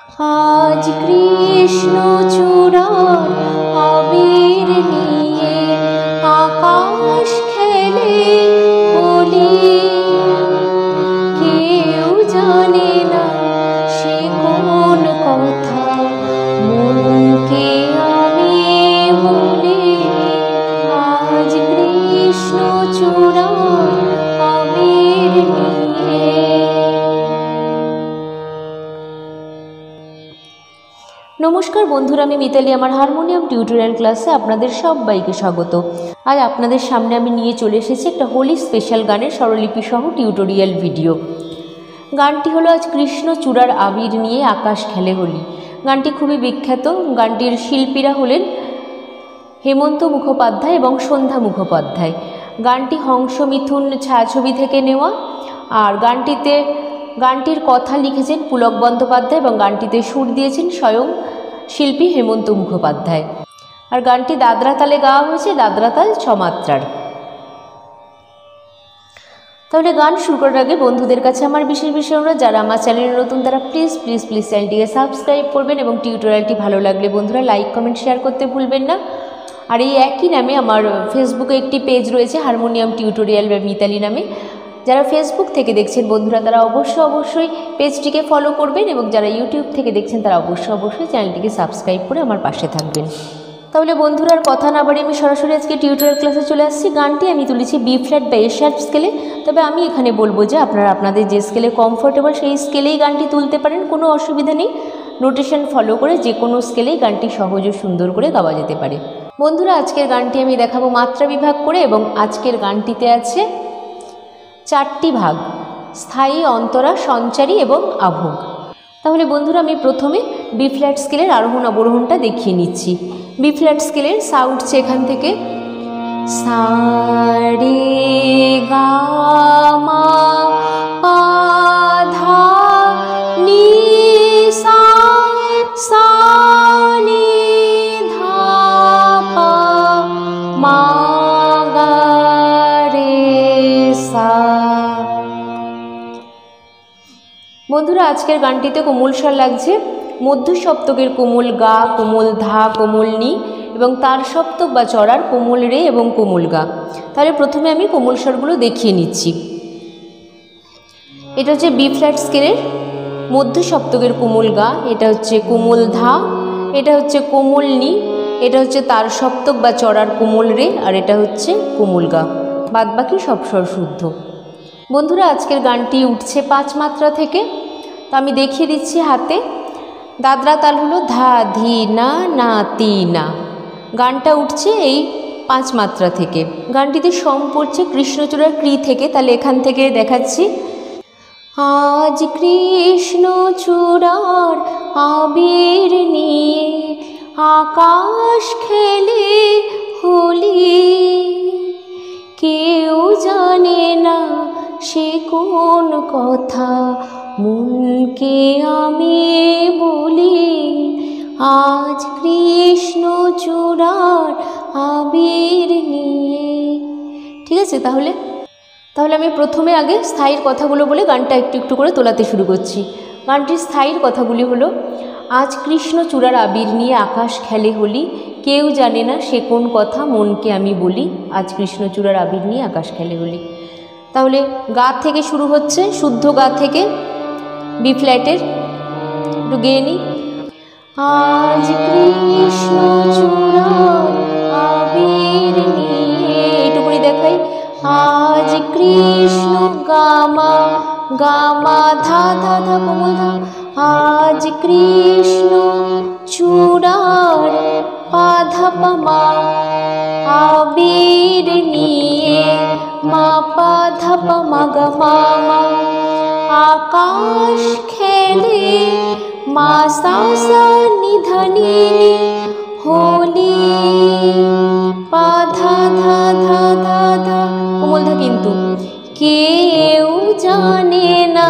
आज कृष्ण चूड़ार आबिर निये आकाश खेले होली केउ जाने ना से कोन कथा मुखे आमी बोले आज कृष्ण चूड़ार आबिर निये। नमस्कार बंधुरा आमी मिताली आमार हारमोनियम टिউটোরিয়াল क्लासे आपनादेर सबाइके स्वागत। आज आपनादेर सामने आमी निये चले एसेछि एकटा होली स्पेशल गानेर स्वरलिपि सह टिউটোরিয়াল भिडियो। गानटी हलो आज कृष्ण चूड़ार आबिर निये आकाश खेले होली। गानटी खूबই বিখ্যাত। गानটির शिल्पीरा हलेन हेमंत मुखोपाध्याय एबं सन्ध्या मुखोपाध्याय। गानटी हंस मिथुन छायाछबि थेके नेওয়া और गानটির कथा लिखेছেন पुलक बंदोपाध्याय और गानটিতে सुर दिएছেন स्वयं शिल्पी हेमंत मुखोपाध्याय और गानটি दादरा ताले गाওয়া হয়েছে दादरा ताल 6 মাত্রার। তাহলে গান শুরু করার আগে বন্ধুদের কাছে আমার বিশেষ অনুরোধ, যারা আমার চ্যানেলে নতুন তারা প্লিজ চ্যানেলটিকে সাবস্ক্রাইব করবেন এবং টিউটোরিয়ালটি ভালো লাগলে বন্ধুরা লাইক কমেন্ট শেয়ার করতে ভুলবেন না। আর এই একই নামে আমার ফেসবুকে একটি পেজ রয়েছে হারমোনিয়াম টিউটোরিয়াল বা মিতালি নামে। যারা ফেসবুক থেকে দেখছেন বন্ধুরা তারা অবশ্যই পেজটিকে ফলো করবেন এবং যারা ইউটিউব থেকে দেখছেন তারা অবশ্যই চ্যানেলটিকে সাবস্ক্রাইব করে আমার পাশে থাকবেন। তাহলে বন্ধুরা আর কথা না বাড়িয়ে আমি সরাসরি আজকে টিউটোরিয়াল ক্লাসে চলে আসছি। গানটি আমি তুলেছি বি ফ্ল্যাট বা এ শার্প স্কেলে। তবে আমি এখানে বলবো যে আপনারা আপনাদের যে স্কেলে কমফোর্টেবল সেই স্কেলেই গানটি তুলতে পারেন, কোনো অসুবিধা নেই। নোটেশন ফলো করে যে কোনো স্কেলেই গানটি সহজ ও সুন্দর করে গাওয়া যেতে পারে। বন্ধুরা আজকের গানটি আমি দেখাবো মাত্রা বিভাগ করে এবং আজকের গানটিতে আছে 4টি ভাগ: স্থায়ী, অন্তরা, সঞ্চারী এবং আভোগ। তাহলে বন্ধুরা আমি প্রথমে বি ফ্ল্যাট স্কেলের আরোহণ অবরোহণটা দেখিয়ে নিচ্ছি। বি ফ্ল্যাট স্কেলের সা উঠছে এখান থেকে সা রে গা মা পা ধা নি সা সা নি ধা পা মা গা রে সা। বন্ধুরা আজকের গানটিতে কোমল স্বর লাগছে মধ্য সপ্তকের কোমল গা, কোমল ধা, কোমল নি এবং তার সপ্তক বা চড়ার কোমল রে এবং কোমল গা। তাহলে প্রথমে আমি কোমল স্বরগুলো দেখিয়ে নিচ্ছি। এটা হচ্ছে বি ফ্ল্যাট স্কেলের মধ্য সপ্তকের কোমল গা, এটা হচ্ছে কোমল ধা, এটা হচ্ছে কোমল নি, এটা হচ্ছে তার সপ্তক বা চড়ার কোমল রে আর এটা হচ্ছে কোমল গা। বাদ বাকি সব স্বর শুদ্ধ। বন্ধুরা আজকের গানটি উঠছে 5 মাত্রা থেকে। তো আমি দেখিয়ে দিচ্ছি হাতে। দাদরা তাল হলো ধা ধি না না তি না। গানটা উঠছে এই 5 মাত্রা থেকে। গানটিতে সম পড়ছে কৃষ্ণচূড়ার কৃ থেকে। তাহলে এখান থেকে দেখাচ্ছি। আজ কৃষ্ণ চূড়ার আবির নিয়ে আকাশ খেলে হোলি কেউ জানে না সে কোন কথা মনকে আমি বলি আজ কৃষ্ণ চূড়ার আবির নিয়ে। ঠিক আছে, তাহলে আমি প্রথমে আগে স্থায়ীর কথাগুলো বলে গানটা একটু করে তোলাতে শুরু করছি। গানটির স্থায়ীর কথাগুলি হলো আজ কৃষ্ণ চূড়ার আবির নিয়ে আকাশ খেলে হোলি কেউ জানে না সে কোন কথা মনকে আমি বলি আজ কৃষ্ণ চূড়ার আবির নিয়ে আকাশ খেলে হোলি। তাহলে গা থেকে শুরু হচ্ছে, শুদ্ধ গা থেকে বি ফ্ল্যাটের একটু গেয়ে নিই। আজ কৃষ্ণ চূড়ার আবির নিয়ে এইটুকুনি দেখাই। আজ কৃষ্ণ গামা গামা ধা ধা ধা কোমল ধা। আজ কৃষ্ণ চূড়ার পা ধা পা মা আবির নিয়ে মা পা ধা পা মা গা মা মা। আকাশ খেলে মা সা সা নি ধা নি নি হোলি পা ধা ধা ধা ধা ধা কোমল ধা কিন্তু কেউ জানে না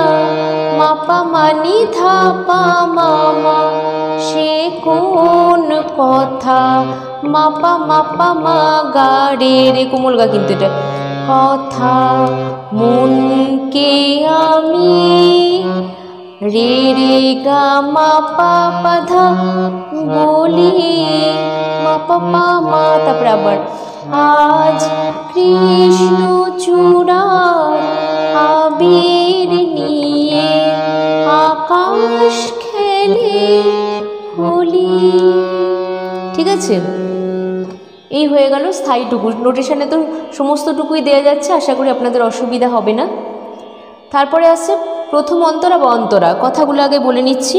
মা পা মা নি ধা পা মা মা সে কোন কথা মা পা মা গা রে রে কোমল গা কিন্তু এটা কথা মনকে আমি রে রে গা মা পা পা ধা বলি মা পা পা মা, তারপরে আবার আজ কৃষ্ণ চূড়ার আবির নিয়ে আকাশ খেলে হোলি। ঠিক আছে, এই হয়ে গেল স্থায়ীটুকু। নোটেশনে তো সমস্তটুকুই দেওয়া যাচ্ছে, আশা করি আপনাদের অসুবিধা হবে না। তারপরে আসছে প্রথম অন্তরা বা অন্তরা। কথাগুলো আগে বলে নিচ্ছি।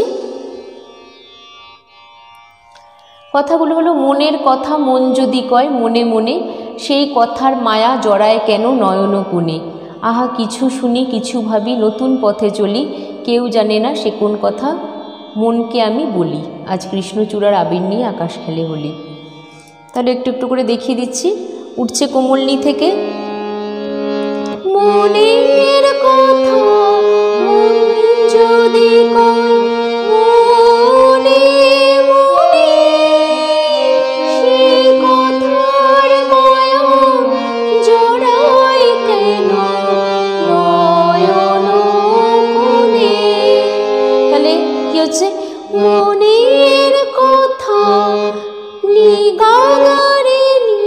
কথাগুলো হলো, মনের কথা মন যদি কয় মনে মনে, সেই কথার মায়া জড়ায় কেন নয়ন কোণে। আহা কিছু শুনি কিছু ভাবি, নতুন পথে চলি, কেউ জানে না সে কোন কথা, মনকে আমি বলি, আজ কৃষ্ণচূড়ার আবির নিয়ে আকাশ খেলে হোলি। তাহলে একটু একটু করে দেখিয়ে দিচ্ছি। উঠছে কোমলনি থেকে, মনের কথা মন যদি কয় মনে মনে, সে কথার মায়া জড়ায় কেন নয়ন কোণে। তাহলে কি হচ্ছে, মনের কথা নিগারে নি,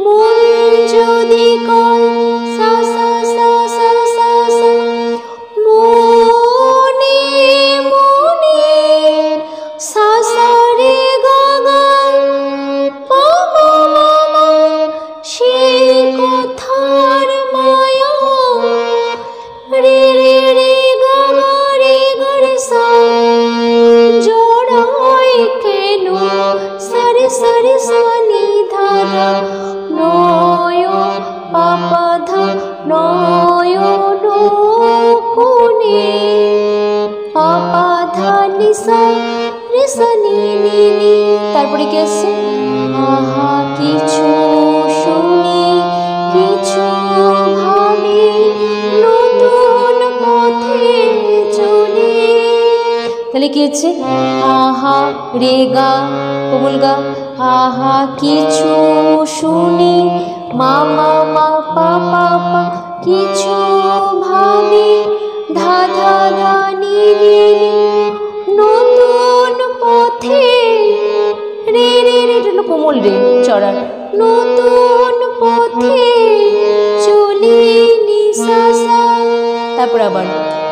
মন যদি কয় সা সা সা সা সা সা, মনে মনে সা সা রে গা গা পা মা মা মা, সেই কথার মায়া রে রে রে গা গা রে গা রে সা, জড়ায় কেন সারে সারে সা নি ধা ধা, নয় পা পা ধা নয়ন কোণে, পা পা ধা নি সা রে সা নি নি নি। তারপরে কি আছে, আহা কিছু শুনি কিছু ভাবি, নতুন পথে চলি। তাহলে কি হচ্ছে, আহা রে গা কোমল গা, আহা কিছু শুনি মা মা মা পা পা পা, কিছু ভাবি ধা ধা ধা নি নি নি, নতুন পথে রে রে রে, এটা হলো কোমল রে চড়ার, নতুন পথে চলি নি সা সা। তারপর আবার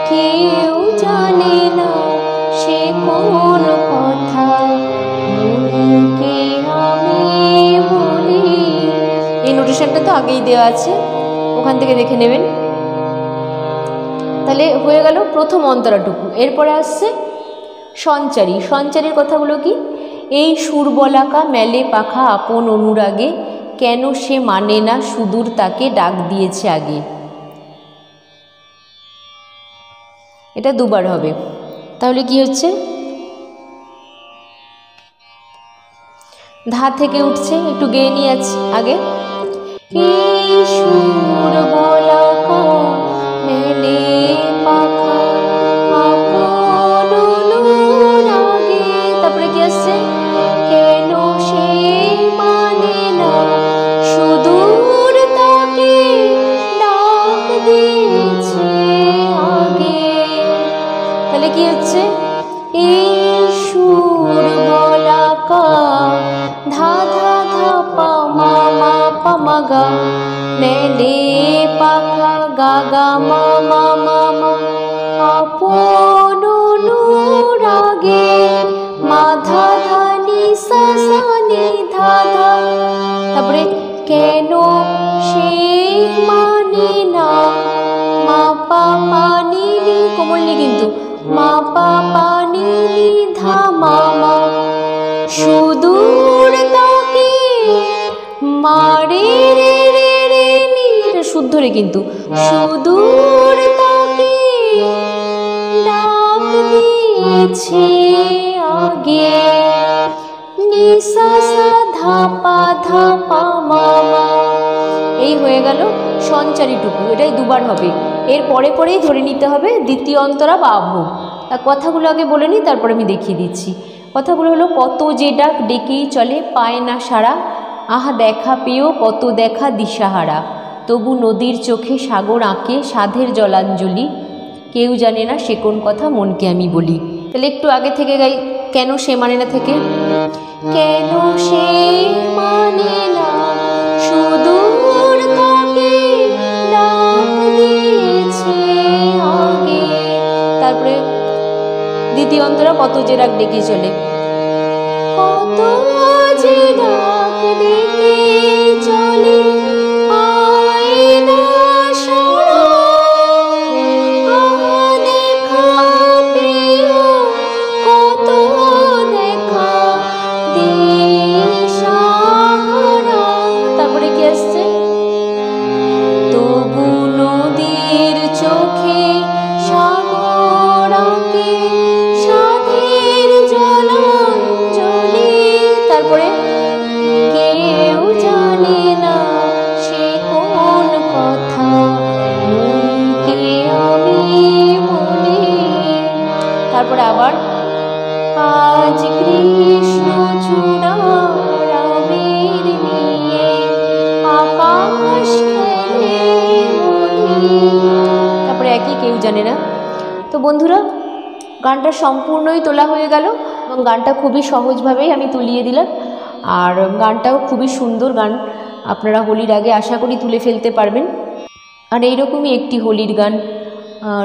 কেউ জানে না সে কোন কথা, মনকে আমি বলি। এই নোটেশনটা তো আগেই দেওয়া আছে, ওখান থেকে দেখে নেবেন। তাহলে হয়ে গেল প্রথম অন্তরাটুকু। এরপরে আসছে সঞ্চারী। সঞ্চারীর কথাগুলো কি, এই সুরবলাকা মেলে পাখা আপন অনুরাগে, কেন সে মানে না সুদূর তাকে ডাক দিয়েছে আগে। এটা দুবার হবে। তাহলে কি হচ্ছে, ধা থেকে উঠছে, একটু গেয়ে নিয়ে আছে আগে, এই সুরবলাকা মেলে পাখা আপন অনুরাগে। তারপরে কি আসছে, কেন সে মানে না সুদূর তাকে ডাক দিয়েছে আগে। তাহলে কি হচ্ছে, এই সুরবলাকা ধা ধা ধা পা মা মা পা মা গা, মেলে পাখা গা গা মা মা মা মা, আপন অনুরাগে মা ধা ধা নি সা সা নি ধা ধা। তারপরে কেন সে মানে না মা পা পা নি নি, কোমল নি কিন্তু, মা পা পা নি নি ধা মা মা, সুদূর তাকে মারে রে রে রে নি, এটা শুদ্ধ রে কিন্তু, সুদূর তাকে ডাক দিয়েছে আগে, নি সা সা ধা পা মা মা। এই হয়ে গেল সঞ্চারীটুকু, এটাই দুবার হবে। এর পরে পরেই ধরে নিতে হবে দ্বিতীয় অন্তরা বা আভোগ। তা কথাগুলো আগে বলে নিই, তারপরে আমি দেখিয়ে দিচ্ছি। কথাগুলো হলো, কত যে ডাক ডেকেই চলে পায় না সারা, আহা দেখা পেয়েও কত দেখা দিশাহারা, তবু নদীর চোখে সাগর আঁকে সাধের জলাঞ্জলি, কেউ জানে না সে কোন কথা মনকে আমি বলি। তাহলে একটু আগে থেকে গাই, কেন সে মানে না থেকে। কেন সে মানে না সুদূর তাকে ডাক দিয়েছে আগে। তারপরে দ্বিতীয় অন্তরা কত যে ডাক ডেকে চলে, কত যে ডাক ডেকে চলে আয় না সাড়া, দেখা পেও কত দেখা দিশাহারা। তারপরে কি আসছে, তবু নদীর চোখে সাগরাকে সাধের জলাঞ্জলি। তারপরে কেউ জানে না সে কোন কথা মনকে আমি বলি। তারপরে আবার আজ কৃষ্ণ চূড়া রামের নিয়ে আকাশ খেলে বলি। তারপরে একই কেউ জানে না। তো বন্ধুরা, গানটা সম্পূর্ণই তোলা হয়ে গেল এবং গানটা খুবই সহজভাবেই আমি তুলিয়ে দিলাম। আর গানটাও খুবই সুন্দর গান, আপনারা হোলির আগে আশা করি তুলে ফেলতে পারবেন। আর এইরকমই একটি হোলির গান,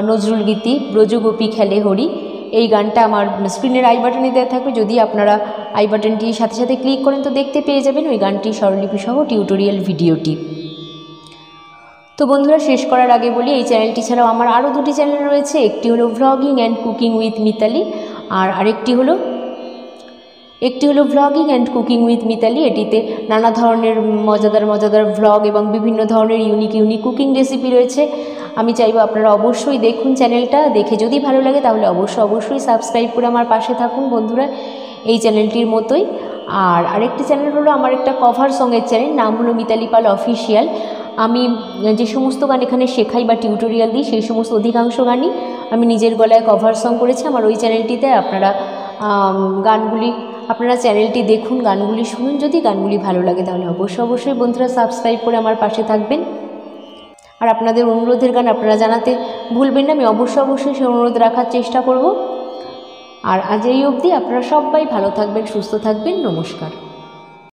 নজরুল গীতি ব্রজগোপী খেলে হরি, এই গানটা আমার স্ক্রিনের আই বাটনে দেওয়া থাকবে। যদি আপনারা আই বাটনটির সাথে সাথে ক্লিক করেন তো দেখতে পেয়ে যাবেন ওই গানটির স্বরলিপি সহ টিউটোরিয়াল ভিডিওটি। তো বন্ধুরা, শেষ করার আগে বলি, এই চ্যানেলটি ছাড়াও আমার আরও দুটি চ্যানেল রয়েছে। একটি হলো vlogging and cooking with Mitali, আর আরেকটি হলো vlogging and cooking with Mitali. এটিতে নানা ধরনের মজাদার ভ্লগ এবং বিভিন্ন ধরনের ইউনিক কুকিং রেসিপি রয়েছে। আমি চাইবো আপনারা অবশ্যই দেখুন চ্যানেলটা, দেখে যদি ভালো লাগে তাহলে অবশ্যই সাবস্ক্রাইব করে আমার পাশে থাকুন বন্ধুরা, এই চ্যানেলটির মতোই। আর আরেকটি চ্যানেল হলো আমার একটা কভার সঙের চ্যানেল, নাম হলো মিতালি পাল অফিসিয়াল। আমি যে সমস্ত গান এখানে শেখাই বা টিউটোরিয়াল দিই সেই সমস্ত অধিকাংশ গানই আমি নিজের গলায় কভার সং করেছি আমার ওই চ্যানেলটিতে। আপনারা চ্যানেলটি দেখুন, গানগুলি শুনুন। যদি গানগুলি ভালো লাগে তাহলে অবশ্যই বন্ধুরা সাবস্ক্রাইব করে আমার পাশে থাকবেন। আর আপনাদের অনুরোধের গান আপনারা জানাতে ভুলবেন না, আমি অবশ্যই সেই অনুরোধ রাখার চেষ্টা করব। আর আজ এই অবধি, আপনারা সবাই ভালো থাকবেন, সুস্থ থাকবেন। নমস্কার।